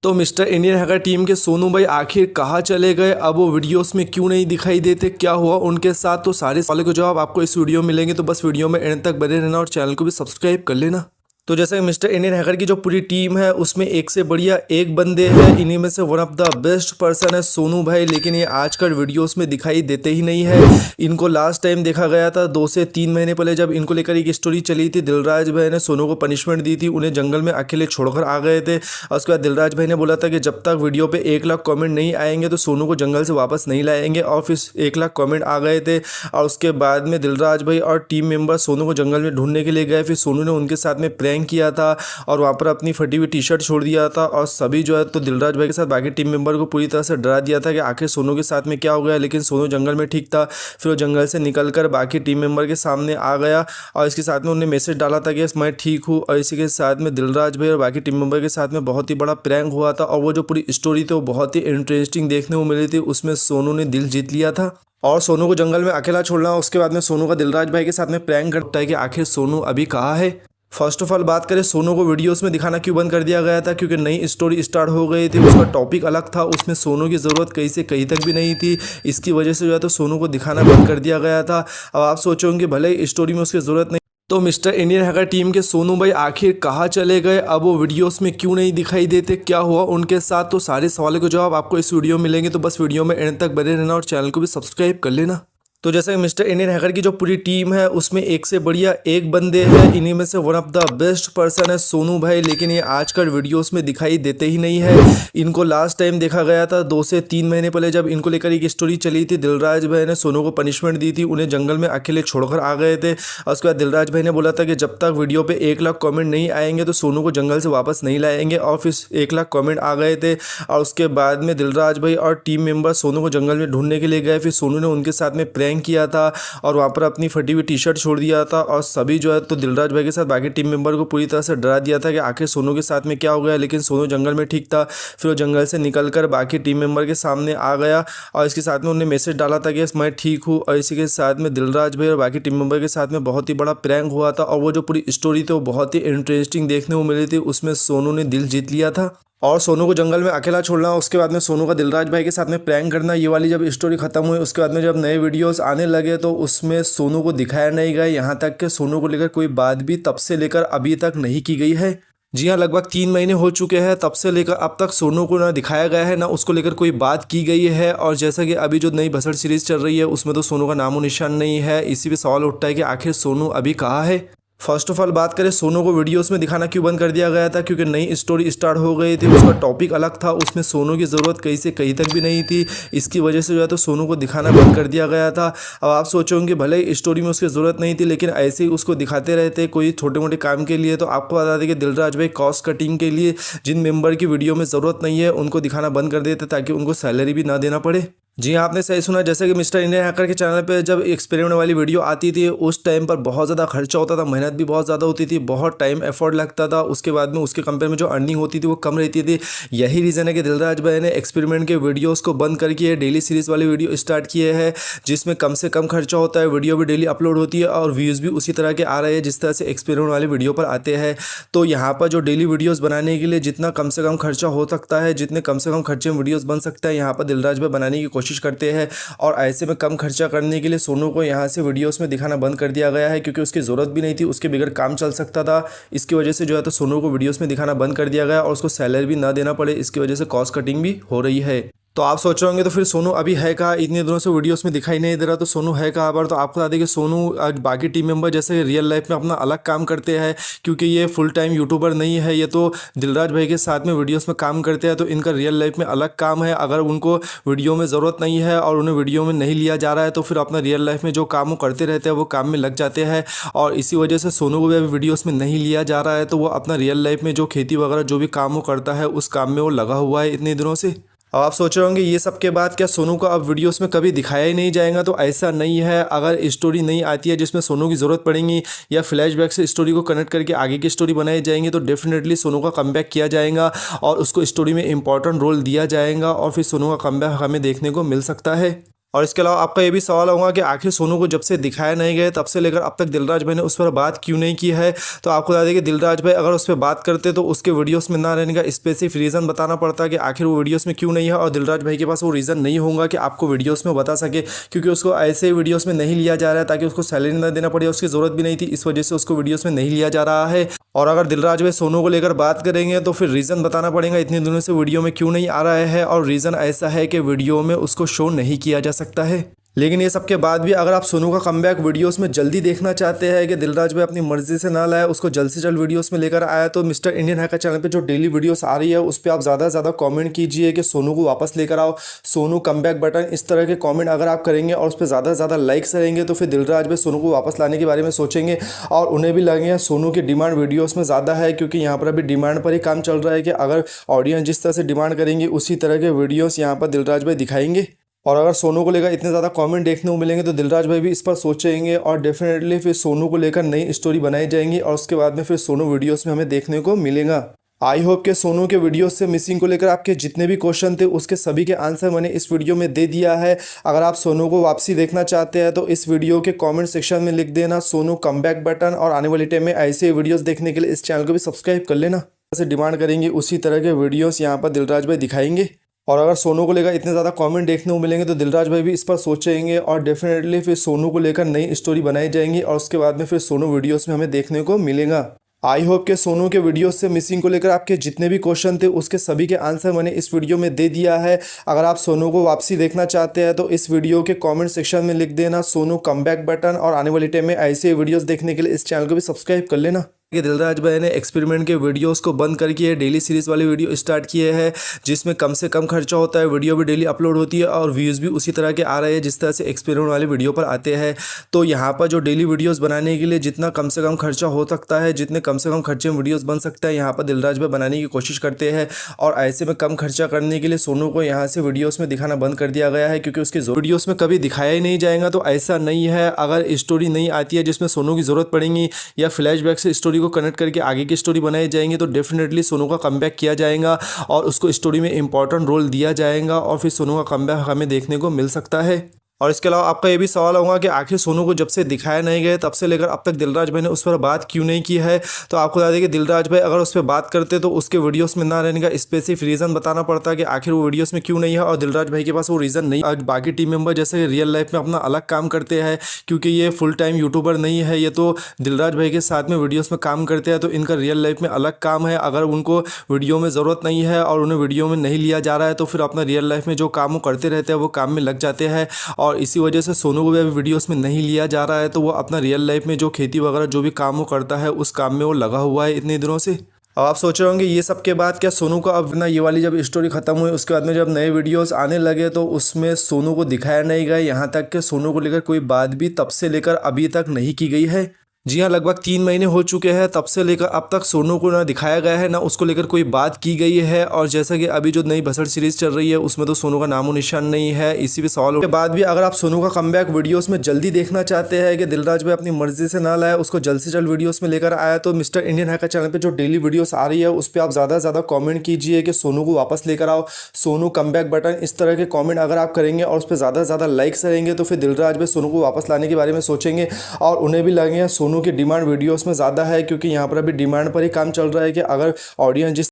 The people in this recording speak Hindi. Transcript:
तो मिस्टर इंडियन हैकर टीम के सोनू भाई आखिर कहाँ चले गए, अब वो वीडियोस में क्यों नहीं दिखाई देते, क्या हुआ उनके साथ, तो सारे सवालों के जवाब आपको इस वीडियो में मिलेंगे। तो बस वीडियो में एंड तक बने रहना और चैनल को भी सब्सक्राइब कर लेना। तो जैसे मिस्टर इंडियन हैकर की जो पूरी टीम है उसमें एक से बढ़िया एक बंदे हैं, इन्हीं में से one of the best person है सोनू भाई, लेकिन ये आजकल वीडियोस में दिखाई देते ही नहीं है। इनको लास्ट टाइम देखा गया था 2 से 3 महीने पहले, जब इनको लेकर एक स्टोरी चली थी। दिलराज भाई ने सोनू को पनिशमेंट दी थी, उन्हें जंगल में अकेले छोड़कर आ गए थे। और उसके बाद दिलराज भाई ने बोला था कि जब तक वीडियो पे 1 लाख कमेंट नहीं आएंगे तो सोनू को जंगल से वापस नहीं लाएंगे, और फिर 1 लाख कमेंट आ गए थे। और उसके बाद में दिलराज भाई और टीम मेंबर सोनू को जंगल में ढूंढने के लिए गए। फिर सोनू ने उनके साथ में प्रैंक किया था और वहाँ पर अपनी फटी हुई टी-शर्ट छोड़ दिया था, और सभी जो है तो दिलराज भाई के साथ बाकी टीम मेंबर को पूरी तरह से डरा दिया था कि आखिर सोनू के साथ में क्या हो गया। लेकिन सोनू जंगल में ठीक था। फिर वो जंगल से निकलकर बाकी टीम मेंबर के सामने आ गया और इसके साथ में उन्हें मैसेज डाला था कि मैं ठीक हूँ। और इसी के साथ में दिलराज भाई और बाकी टीम मेंबर के साथ में बहुत ही बड़ा प्रैंक हुआ था, और वो जो पूरी स्टोरी थी वो बहुत ही इंटरेस्टिंग देखने को मिली थी। उसमें सोनू ने दिल जीत लिया था और सोनू को जंगल में अकेला छोड़ना। उसके बाद में सोनू का दिलराज भाई के साथ में प्रैंक करता है कि आखिर सोनू अभी कहाँ है। फर्स्ट ऑफ ऑल बात करें सोनू को वीडियोस में दिखाना क्यों बंद कर दिया गया था, क्योंकि नई स्टोरी स्टार्ट हो गई थी। उसका टॉपिक अलग था, उसमें सोनू की ज़रूरत कहीं से कहीं तक भी नहीं थी। इसकी वजह से जो है तो सोनू को दिखाना बंद कर दिया गया था। अब आप सोचोगे भले ही स्टोरी में उसकी ज़रूरत नहीं, तो मिस्टर इंडियन हैकर टीम के सोनू भाई आखिर कहाँ चले गए, अब वो वीडियोस में क्यों नहीं दिखाई देते, क्या हुआ उनके साथ, तो सारे सवालों के जवाब आपको इस वीडियो में मिलेंगे। तो बस वीडियो में एंड तक बने रहना और चैनल को भी सब्सक्राइब कर लेना। तो जैसे मिस्टर इंडियन हैकर की जो पूरी टीम है उसमें एक से बढ़िया एक बंदे हैं, इन्हीं में से one of the best person है सोनू भाई, लेकिन ये आजकल वीडियोस में दिखाई देते ही नहीं है। इनको लास्ट टाइम देखा गया था 2 से 3 महीने पहले, जब इनको लेकर एक स्टोरी चली थी। दिलराज भाई ने सोनू को पनिशमेंट दी थी, उन्हें जंगल में अकेले छोड़कर आ गए थे। और उसके बाद दिलराज भाई ने बोला था कि जब तक वीडियो पे 1 लाख कमेंट नहीं आएंगे तो सोनू को जंगल से वापस नहीं लाएंगे, और फिर 1 लाख कमेंट आ गए थे। और उसके बाद में दिलराज भाई और टीम मेंबर सोनू को जंगल में ढूंढने के लिए गए। फिर सोनू ने उनके साथ में प्रैंक किया था और वहाँ पर अपनी फटी हुई टी-शर्ट छोड़ दिया था, और सभी जो है तो दिलराज भाई के साथ बाकी टीम मेंबर को पूरी तरह से डरा दिया था कि आखिर सोनू के साथ में क्या हो गया। लेकिन सोनू जंगल में ठीक था। फिर वो जंगल से निकलकर बाकी टीम मेंबर के सामने आ गया और इसके साथ में उन्हें मैसेज डाला था कि मैं ठीक हूँ। और इसी के साथ में दिलराज भाई और बाकी टीम मेंबर के साथ में बहुत ही बड़ा प्रैंक हुआ था, और वो जो पूरी स्टोरी थी वो बहुत ही इंटरेस्टिंग देखने को मिली थी। उसमें सोनू ने दिल जीत लिया था और सोनू को जंगल में अकेला छोड़ना, उसके बाद में सोनू का दिलराज भाई के साथ में प्रैंक करना, ये वाली जब स्टोरी खत्म हुई उसके बाद में जब नए वीडियोस आने लगे तो उसमें सोनू को दिखाया नहीं गया। यहाँ तक कि सोनू को लेकर कोई बात भी तब से लेकर अभी तक नहीं की गई है। जी हाँ, लगभग 3 महीने हो चुके हैं तब से लेकर अब तक सोनू को ना दिखाया गया है, ना उसको लेकर कोई बात की गई है। और जैसा कि अभी जो नई भसड़ सीरीज़ चल रही है उसमें तो सोनू का नामो निशान नहीं है। इसी पे सवाल उठता है कि आखिर सोनू अभी कहाँ है। फर्स्ट ऑफ ऑल बात करें सोनू को वीडियोस में दिखाना क्यों बंद कर दिया गया था, क्योंकि नई स्टोरी स्टार्ट हो गई थी। उसका टॉपिक अलग था, उसमें सोनू की ज़रूरत कहीं से कहीं तक भी नहीं थी। इसकी वजह से जो है तो सोनू को दिखाना बंद कर दिया गया था। अब आप सोचोगे भले ही स्टोरी में उसकी ज़रूरत नहीं थी, लेकिन ऐसे ही उसको दिखाते रहते कोई छोटे मोटे काम के लिए। तो आपको बता दें कि दिलराज भाई कॉस्ट कटिंग के लिए जिन मेंबर की वीडियो में ज़रूरत नहीं है उनको दिखाना बंद कर देते ताकि उनको सैलरी भी ना देना पड़े। जी हाँ, आपने सही सुना। जैसे कि मिस्टर इंडियन हैकर के चैनल पे जब एक्सपेरिमेंट वाली वीडियो आती थी उस टाइम पर बहुत ज़्यादा खर्चा होता था, मेहनत भी बहुत ज़्यादा होती थी, बहुत टाइम एफर्ट लगता था। उसके बाद में उसके कंपेयर में जो अर्निंग होती थी वो कम रहती थी। यही रीज़न है कि दिलराज भाई ने एक्सपेरिमेंट के वीडियोज़ को बंद करके डेली सीरीज़ वाली वीडियो स्टार्ट किए हैं, जिसमें कम से कम खर्चा होता है, वीडियो भी डेली अपलोड होती है और व्यूज़ भी उसी तरह के आ रहे हैं जिस तरह से एक्सपेरिमेंट वाली वीडियो पर आते हैं। तो यहाँ पर जो डेली वीडियोज़ बनाने के लिए जितना कम से कम खर्चा हो सकता है, जितने कम से कम खर्चे में वीडियोज़ बन सकता है, यहाँ पर दिलराज भाई बनाने की कोशिश करते हैं। और ऐसे में कम खर्चा करने के लिए सोनू को यहाँ से वीडियोस में दिखाना बंद कर दिया गया है, क्योंकि उसकी ज़रूरत भी नहीं थी, उसके बगैर काम चल सकता था। इसकी वजह से जो है तो सोनू को वीडियोस में दिखाना बंद कर दिया गया और उसको सैलरी भी ना देना पड़े। इसकी वजह से कॉस्ट कटिंग भी हो रही है। तो आप सोच रहे होंगे तो फिर सोनू अभी है कहाँ, इतने दिनों से वीडियोस में दिखाई नहीं दे रहा, तो सोनू है कहाँ पर। तो आपको बता दें कि सोनू आज बाकी टीम मेंबर जैसे रियल लाइफ में अपना अलग काम करते हैं, क्योंकि ये फुल टाइम यूट्यूबर नहीं है, ये तो दिलराज भाई के साथ में वीडियोस में काम करते हैं। तो इनका रियल लाइफ में अलग काम है। अगर उनको वीडियो में ज़रूरत नहीं है और उन्हें वीडियो में नहीं लिया जा रहा है तो फिर अपना रियल लाइफ में जो काम वो करते रहते हैं वो काम में लग जाते हैं। और इसी वजह से सोनू को भी अभी वीडियोज़ में नहीं लिया जा रहा है, तो वो अपना रियल लाइफ में जो खेती वगैरह जो भी काम वो करता है उस काम में वो लगा हुआ है इतने दिनों से। अब आप सोच रहे होंगे ये सब के बाद क्या सोनू को अब वीडियोस में कभी दिखाया ही नहीं जाएगा, तो ऐसा नहीं है। अगर स्टोरी नहीं आती है जिसमें सोनू की ज़रूरत पड़ेगी या फ्लैशबैक से स्टोरी को कनेक्ट करके आगे की स्टोरी बनाई जाएंगी तो डेफिनेटली सोनू का कमबैक किया जाएगा और उसको स्टोरी में इंपॉर्टेंट रोल दिया जाएगा और फिर सोनू का कमबैक हमें देखने को मिल सकता है। और इसके अलावा आपका ये भी सवाल होगा कि आखिर सोनू को जब से दिखाया नहीं गया तब से लेकर अब तक दिलराज भाई ने उस पर बात क्यों नहीं की है। तो आपको बता दें कि दिलराज भाई अगर उस पर बात करते तो उसके वीडियोस में ना रहने का स्पेसिफिक रीज़न बताना पड़ता है कि आखिर वो वीडियोस में क्यों नहीं है, और दिलराज भाई के पास वो रीज़न नहीं होगा कि आपको वीडियोस में बता सके, क्योंकि उसको ऐसे वीडियोस में नहीं लिया जा रहा है ताकि उसको सैलरी ना देना पड़े, उसकी ज़रूरत भी नहीं थी, इस वजह से उसको वीडियोस में नहीं लिया जा रहा है। और अगर दिलराज भाई सोनू को लेकर बात करेंगे तो फिर रीज़न बताना पड़ेगा इतने दिनों से वीडियो में क्यों नहीं आ रहा है, और रीज़न ऐसा है कि वीडियो में उसको शो नहीं किया जा सकता है। लेकिन ये सब के बाद भी अगर आप सोनू का कमबैक वीडियोस में जल्दी देखना चाहते हैं कि दिलराज भाई अपनी मर्जी से ना लाया, उसको जल्द से जल्द वीडियोस में लेकर आया, तो मिस्टर इंडियन हैकर चैनल पे जो डेली वीडियोस आ रही है उस पर आप ज़्यादा से ज़्यादा कमेंट कीजिए कि सोनू को वापस लेकर आओ, सोनू कमबैक बटन, इस तरह के कमेंट अगर आप करेंगे और उस पर ज़्यादा से ज़्यादा लाइक्स रहेंगे तो फिर दिलराज भाई सोनू को वापस लाने के बारे में सोचेंगे, और उन्हें भी लगेगा सोनू की डिमांड वीडियोज़ में ज़्यादा है, क्योंकि यहाँ पर अभी डिमांड पर ही काम चल रहा है कि अगर ऑडियंस जिस तरह से डिमांड करेंगे उसी तरह के वीडियोज़ यहाँ पर दिलराज भाई दिखाएंगे। और अगर सोनू को लेकर इतने ज़्यादा कमेंट देखने को मिलेंगे तो दिलराज भाई भी इस पर सोचेंगे, और डेफिनेटली फिर सोनू को लेकर नई स्टोरी बनाई जाएंगी, और उसके बाद में फिर सोनू वीडियोस में हमें देखने को मिलेगा। आई होप के सोनू के वीडियोस से मिसिंग को लेकर आपके जितने भी क्वेश्चन थे उसके सभी के आंसर मैंने इस वीडियो में दे दिया है। अगर आप सोनू को वापसी देखना चाहते हैं तो इस वीडियो के कमेंट सेक्शन में लिख देना सोनू कमबैक बटन, और आने वाले टाइम में ऐसे वीडियोस देखने के लिए इस चैनल को भी सब्सक्राइब कर लेना। जैसे डिमांड करेंगे उसी तरह के वीडियोस यहाँ पर दिलराज भाई दिखाएंगे। और अगर सोनू को लेकर इतने ज़्यादा कमेंट देखने को मिलेंगे तो दिलराज भाई भी इस पर सोचेंगे, और डेफिनेटली फिर सोनू को लेकर नई स्टोरी बनाई जाएंगी, और उसके बाद में फिर सोनू वीडियोस में हमें देखने को मिलेगा। आई होप के सोनू के वीडियोस से मिसिंग को लेकर आपके जितने भी क्वेश्चन थे उसके सभी के आंसर मैंने इस वीडियो में दे दिया है। अगर आप सोनू को वापसी देखना चाहते हैं तो इस वीडियो के कमेंट सेक्शन में लिख देना सोनू कमबैक बटन, और आने वाले टाइम में ऐसे वीडियोस देखने के लिए इस चैनल को भी सब्सक्राइब कर लेना। कि दिलराज भाई ने एक्सपेरिमेंट के वीडियोस को बंद करके डेली सीरीज़ वाली वीडियो स्टार्ट किए हैं, जिसमें कम से कम खर्चा होता है, वीडियो भी डेली अपलोड होती है, और व्यूज़ भी उसी तरह के आ रहे हैं जिस तरह से एक्सपेरिमेंट वाली वीडियो पर आते हैं। तो यहाँ पर जो डेली वीडियोस बनाने के लिए जितना कम से कम खर्चा हो सकता है, जितने कम से कम खर्चे में वीडियोस बन सकता है, यहाँ पर दिलराज भाई बनाने की कोशिश करते हैं। और ऐसे में कम खर्चा करने के लिए सोनू को यहाँ से वीडियोज़ में दिखाना बंद कर दिया गया है, क्योंकि उसकी वीडियोज़ में कभी दिखाया ही नहीं जाएगा। तो ऐसा नहीं है, अगर स्टोरी नहीं आती है जिसमें सोनू की ज़रूरत पड़ेगी, या फ्लैशबैक से स्टोरी को कनेक्ट करके आगे की स्टोरी बनाई जाएंगी, तो डेफिनेटली सोनू का कमबैक किया जाएगा और उसको स्टोरी में इंपॉर्टेंट रोल दिया जाएगा, और फिर सोनू का कमबैक हमें देखने को मिल सकता है। और इसके अलावा आपका ये भी सवाल होगा कि आखिर सोनू को जब से दिखाया नहीं गया तब से लेकर अब तक दिलराज भाई ने उस पर बात क्यों नहीं की है। तो आपको बता दें कि दिलराज भाई अगर उस पर बात करते तो उसके वीडियोस में ना रहने का स्पेसिफिक रीज़न बताना पड़ता है कि आखिर वो वीडियोस में क्यों नहीं है, और दिलराज भाई के पास वो रीज़न नहीं। आज बाकी टीम मेंबर जैसे रियल लाइफ में अपना अलग काम करते हैं, क्योंकि ये फुल टाइम यूट्यूबर नहीं है, ये तो दिलराज भाई के साथ में वीडियोज़ में काम करते हैं, तो इनका रियल लाइफ में अलग काम है। अगर उनको वीडियो में ज़रूरत नहीं है और उन्हें वीडियो में नहीं लिया जा रहा है तो फिर अपना रियल लाइफ में जो काम वो करते रहते हैं वो काम में लग जाते हैं, और इसी वजह से सोनू को भी अभी वीडियोस में नहीं लिया जा रहा है। तो वो अपना रियल लाइफ में जो खेती वगैरह जो भी काम वो करता है उस काम में वो लगा हुआ है इतने दिनों से। अब आप सोच रहे होंगे ये सब के बाद क्या सोनू का अब ना ये वाली जब स्टोरी खत्म हुई उसके बाद में जब नए वीडियोस आने लगे तो उसमें सोनू को दिखाया नहीं गया, यहाँ तक कि सोनू को लेकर कोई बात भी तब से लेकर अभी तक नहीं की गई है। जी हाँ, लगभग 3 महीने हो चुके हैं तब से लेकर अब तक सोनू को ना दिखाया गया है, ना उसको लेकर कोई बात की गई है। और जैसा कि अभी जो नई भसड़ सीरीज चल रही है उसमें तो सोनू का नामो निशान नहीं है। इसी भी सवाल के बाद भी अगर आप सोनू का कमबैक वीडियोस में जल्दी देखना चाहते हैं कि दिलराज भाई अपनी मर्जी से ना लाया, उसको जल्द से जल्द वीडियोस में लेकर आया, तो मिस्टर इंडियन हैकर चैनल पर जो डेली वीडियोस आ रही है उस पर आप ज़्यादा से ज़्यादा कॉमेंट कीजिए कि सोनू को वापस लेकर आओ, सोनू कमबैक बटन, इस तरह के कॉमेंट अगर आप करेंगे और उस पर ज़्यादा से ज़्यादा लाइक्स रहेंगे तो फिर दिलराज भाई सोनू को वापस लाने के बारे में सोचेंगे, और उन्हें भी लगेगा सोनू की डिमांड वीडियो में ज़्यादा है, क्योंकि यहाँ पर अभी डिमांड पर ही काम चल रहा है कि अगर ऑडियंस जिस